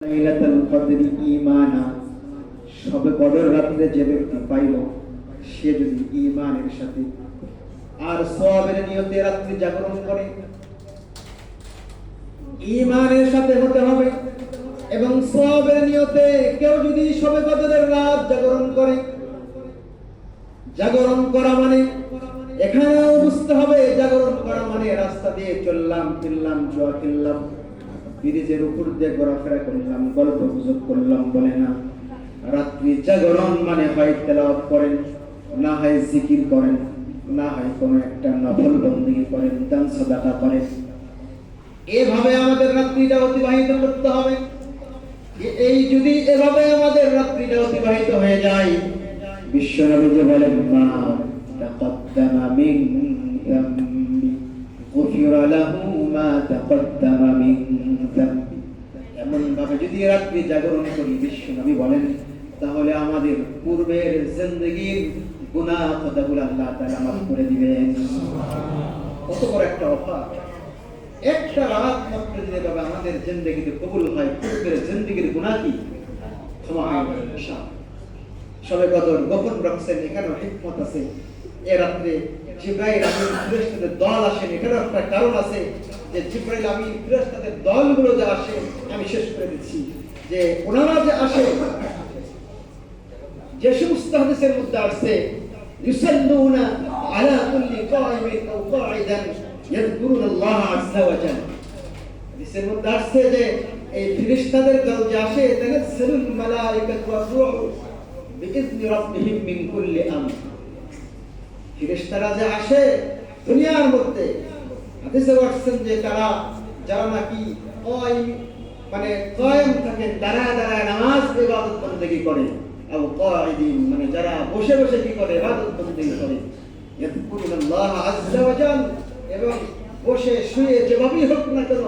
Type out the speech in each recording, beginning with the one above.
লাইলাতুল কদর ঈমানা শবে কদর রাতে যে ব্যক্তি পাইল সে যদি ঈমানের সাথে আর সওয়াবের নিয়তে রাত্রি জাগরণ করে, ঈমানের সাথে হতে হবে এবং সওয়াবের নিয়তে কেউ যদি শবে কদরের রাত জাগরণ করে, জাগরণ করা মানে এখানেও বুঝতে হবে জাগরণ করা মানে রাস্তা দিয়ে চললাম ফিরলাম জুয়া খেললাম ব্রিজের উপর দিয়ে ঘোরাফেরা করলাম গল্প গুজব করলাম বলে না। রাত্রি জাগরণ মানে হয় তেলাওয়াত করেন, না হয় জিকির করেন, না হয় কোনো একটা নফল বন্দেগী করেন, দান সাদাকা করেন। এভাবে আমাদের রাত্রিটা অতিবাহিত করতে হবে। এই যদি এভাবে আমাদের রাত্রিটা অতিবাহিত হয়ে যায়, বিশ্বনবী যে বলেন মা তাকাদ্দামা মিন যামবি গুফিরা লাহু মা তাকাদ্দামা মিন যামবি। এমন ভাবে যদি রাত্রি জাগরণ করি, বিশ্বনবী বলেন, তাহলে আমাদের পূর্বের জিন্দেগীর গুনাহ খতাগুলো আল্লাহ তাআলা মাফ করে দিবেন। কত বড় একটা অফার! একটা রাত মাত্র যদি বাবা আমাদের জিন্দেগিতে কবুল হয়, পূর্বের জিন্দেগীর গুনাহ কি ক্ষমা হয় ইনশাআল্লাহ। শবে কদর গোপন রাখছেন, এখানেও হিকমত আছে। এ রাত্রে জিবরাইল আমিন ফেরেশতাদের দল আসেন, এখানেও একটা কারণ আছে যে জিবরাইল আমিন ফেরেশতাদের দলগুলো যে আসে, আমি শেষ করে দিচ্ছি যে ওনারা যে আসে, যে সমস্ত হাদিসের মধ্যে আসছে ইউসাল্লুনা আলা কুল্লি কাইমিন আও কাঈদান ইয়াযকুরুনাল্লাহ আযজা ওয়া জাল। হাদিসের মধ্যে আসছে যে এই ফেরেশতাদের দল যে আসে, তানাজ্জালুল মালায়েকাতু ওয়ার রূহ বিইذনি রাব্বিহিম মিন কুল্লি আমর। ফেরেশতারা যে আসে দুনিয়ার মধ্যে, হাদিসে আসছে যে তারা যারা নাকি মানে কায়েম থাকে, দাঁড়ায় দাঁড়ায় নামাজ ইবাদত বন্দেগী করে, আও কাঈদিন মানে যারা বসে বসে কি করে ইবাদত বন্দেগী করে, ইয়াযকুরুনাল্লাহ আযজা ওয়া জাল, এবং বসে শুয়ে যেভাবেই হোক না কেন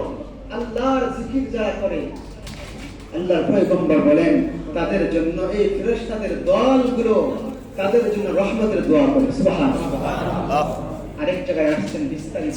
আল্লাহর জিকির যারা করে, আল্লাহর পয়গম্বর বলেন তাদের জন্য এই ফেরেশতাদের দলগুলো তাদের জন্য রহমতের দোয়া করে। সুবহানাল্লাহ। আরেক জায়গায় আসছেন বিস্তারিত